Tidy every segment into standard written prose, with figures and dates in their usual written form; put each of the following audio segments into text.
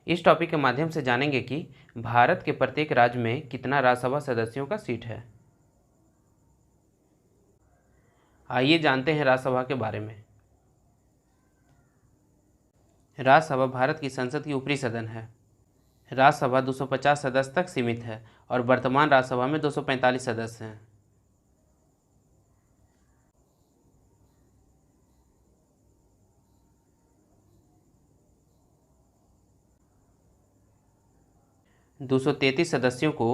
इस टॉपिक के माध्यम से जानेंगे कि भारत के प्रत्येक राज्य में कितना राज्यसभा सदस्यों का सीट है। आइए जानते हैं राज्यसभा के बारे में। राज्यसभा भारत की संसद की ऊपरी सदन है। राज्यसभा 250 सदस्य तक सीमित है और वर्तमान राज्यसभा में 245 सदस्य हैं। दो 233 सदस्यों को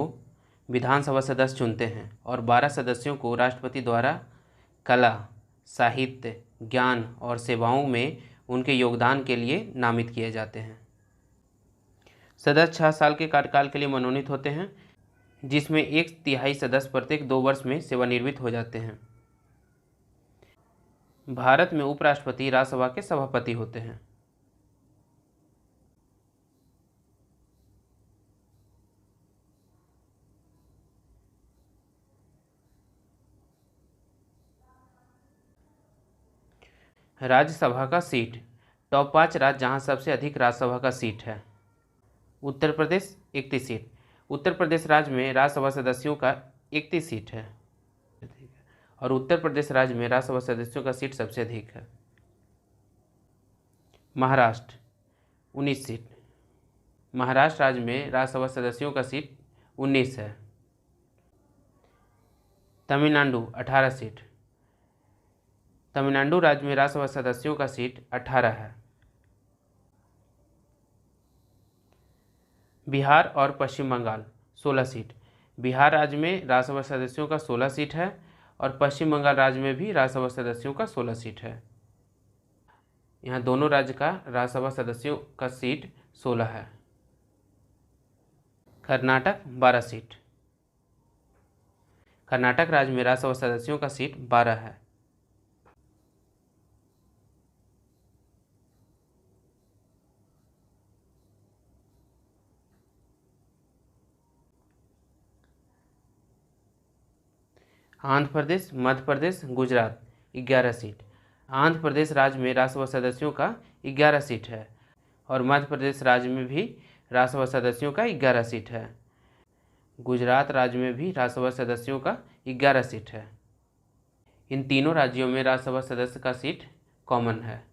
विधानसभा सदस्य चुनते हैं और 12 सदस्यों को राष्ट्रपति द्वारा कला, साहित्य, ज्ञान और सेवाओं में उनके योगदान के लिए नामित किए जाते हैं। सदस्य 6 साल के कार्यकाल के लिए मनोनीत होते हैं, जिसमें 1/3 सदस्य प्रत्येक 2 वर्ष में सेवानिवृत्त हो जाते हैं। भारत में उपराष्ट्रपति राज्यसभा के सभापति होते हैं। राज्यसभा का सीट। टॉप 5 राज्य जहां सबसे अधिक राज्यसभा का सीट है। उत्तर प्रदेश 31 सीट। उत्तर प्रदेश राज्य में राज्यसभा सदस्यों का 31 सीट है और उत्तर प्रदेश राज्य में राज्यसभा सदस्यों का सीट सबसे अधिक है। महाराष्ट्र 19 सीट। महाराष्ट्र राज्य में राज्यसभा सदस्यों का सीट 19 है। तमिलनाडु 18 सीट। तमिलनाडु राज्य में राज्यसभा सदस्यों का सीट 18 है। बिहार और पश्चिम बंगाल 16 सीट। बिहार राज्य में राज्यसभा सदस्यों का 16 सीट है और पश्चिम बंगाल राज्य में भी राज्यसभा सदस्यों का 16 सीट है। यहाँ दोनों राज्य का राज्यसभा सदस्यों का सीट 16 है। कर्नाटक 12 सीट। कर्नाटक राज्य में राज्यसभा सदस्यों का सीट 12 है। आंध्र प्रदेश, मध्य प्रदेश, गुजरात 11 सीट। आंध्र प्रदेश राज्य में राज्यसभा सदस्यों का 11 सीट है और मध्य प्रदेश राज्य में भी राज्यसभा सदस्यों का 11 सीट है। गुजरात राज्य में भी राज्यसभा सदस्यों का 11 सीट है। इन तीनों राज्यों में राज्यसभा सदस्य का सीट कॉमन है।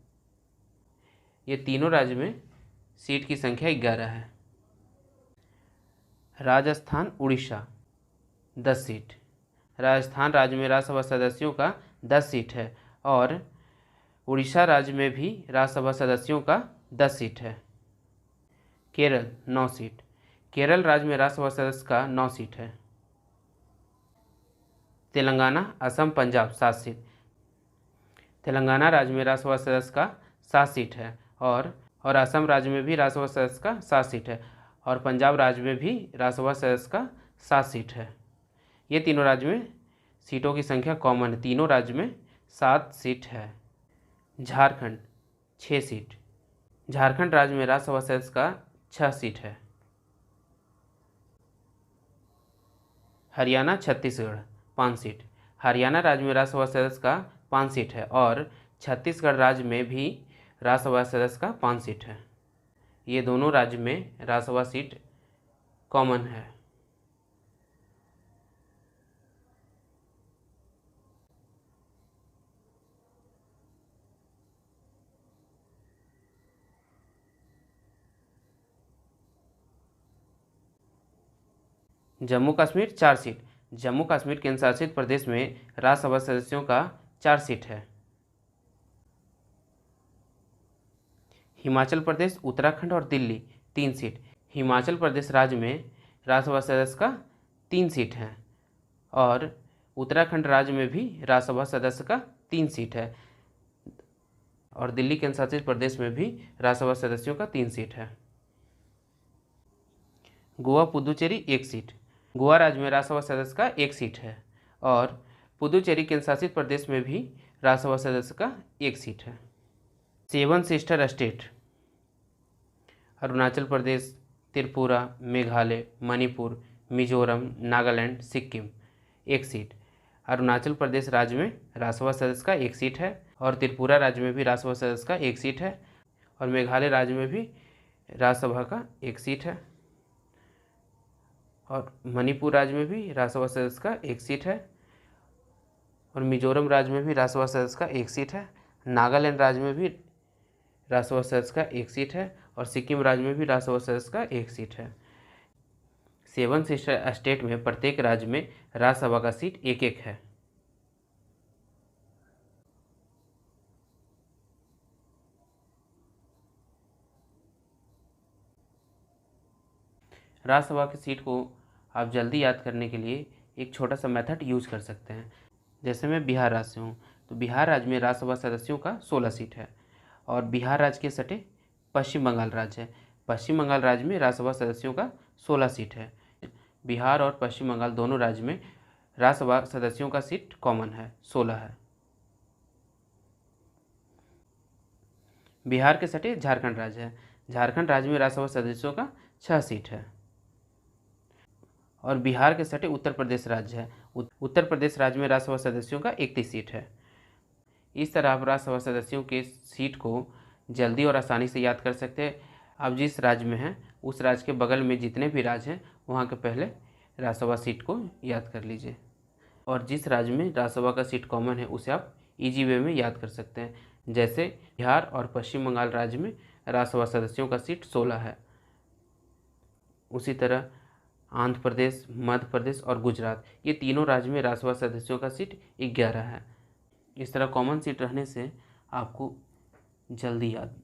ये तीनों राज्य में सीट की संख्या 11 है। राजस्थान, उड़ीसा 10 सीट। राजस्थान राज्य में राज्यसभा सदस्यों का 10 सीट है और उड़ीसा राज्य में भी राज्यसभा सदस्यों का 10 सीट है। केरल 9 सीट। केरल राज्य में राज्यसभा सदस्य का 9 सीट है। तेलंगाना, असम, पंजाब 7 सीट। तेलंगाना राज्य में राज्यसभा सदस्य का 7 सीट है और असम राज्य में भी राज्यसभा सदस्य का 7 सीट है और पंजाब राज्य में भी राज्यसभा सदस्य का 7 सीट है। ये तीनों राज्य में सीटों की संख्या कॉमन है। तीनों राज्य में 7 सीट है। झारखंड 6 सीट। झारखंड राज्य में राज्यसभा सदस्य का 6 सीट है। हरियाणा, छत्तीसगढ़ 5 सीट। हरियाणा राज्य में राज्यसभा सदस्य का 5 सीट है और छत्तीसगढ़ राज्य में भी राज्यसभा सदस्य का 5 सीट है। ये दोनों राज्य में राज्यसभा सीट कॉमन है। जम्मू कश्मीर 4 सीट। जम्मू कश्मीर केंद्र शासित प्रदेश में राज्यसभा सदस्यों का 4 सीट है। हिमाचल प्रदेश, उत्तराखंड और दिल्ली 3 सीट। हिमाचल प्रदेश राज्य में राज्यसभा सदस्य का 3 सीट है और उत्तराखंड राज्य में भी राज्यसभा सदस्य का 3 सीट है और दिल्ली केंद्र शासित प्रदेश में भी राज्यसभा सदस्यों का 3 सीट है। गोवा, पुदुचेरी 1 सीट। गोवा राज्य में राज्यसभा सदस्य का 1 सीट है और पुदुचेरी केंद्र शासित प्रदेश में भी राज्यसभा सदस्य का 1 सीट है। 7 sister state. Arunachal Pradesh, Tripura, Meghalaya, Manipur, Mizoram, Nagaland, Sikkim 1 seat. Arunachal Pradesh राज्य में राज्यसभा सदस्य का 1 सीट है और त्रिपुरा राज्य में भी राज्यसभा सदस्य का 1 सीट है और मेघालय राज्य में भी राज्यसभा का 1 सीट है। और मणिपुर राज्य में भी राज्यसभा सदस्य का 1 सीट है। और मिजोरम राज्य में भी राज्यसभा सदस्य का 1 सीट है। नागालैंड राज्य में भी राज्यसभा सदस्य का 1 सीट है। और सिक्किम राज्य में भी राज्यसभा सदस्य का 1 सीट है। 7 सिस्टर स्टेट में प्रत्येक राज्य में राज्यसभा का सीट 1-1 है। राज्यसभा की सीट को आप जल्दी याद करने के लिए एक छोटा सा मेथड यूज कर सकते हैं। जैसे मैं बिहार राज्य से हूँ, तो बिहार राज्य में राज्यसभा सदस्यों का 16 सीट है। और बिहार राज्य के सटे पश्चिम बंगाल राज्य है। पश्चिम बंगाल राज्य में राज्यसभा सदस्यों का 16 सीट है। बिहार और पश्चिम बंगाल दोनों राज्य में राज्यसभा सदस्यों का सीट कॉमन है, 16 है। बिहार के सटे झारखंड राज्य है। झारखंड राज्य में राज्यसभा सदस्यों का 6 सीट है। और बिहार के सटे उत्तर प्रदेश राज्य है। उत्तर प्रदेश राज्य में राज्यसभा सदस्यों का 31 सीट है। इस तरह आप राज्यसभा सदस्यों के सीट को जल्दी और आसानी से याद कर सकते हैं। आप जिस राज्य में हैं उस राज्य के बगल में जितने भी राज्य हैं वहाँ के पहले राज्यसभा सीट को याद कर लीजिए। और जिस राज्य में राज्यसभा का सीट कॉमन है उसे आप इजी वे में याद कर सकते हैं। जैसे बिहार और पश्चिम बंगाल राज्य में राज्यसभा सदस्यों का सीट 16 है। उसी तरह आंध्र प्रदेश, मध्य प्रदेश और गुजरात, ये तीनों राज्य में राज्यसभा सदस्यों का सीट 11 है। इस तरह कॉमन सीट रहने से आपको जल्दी याद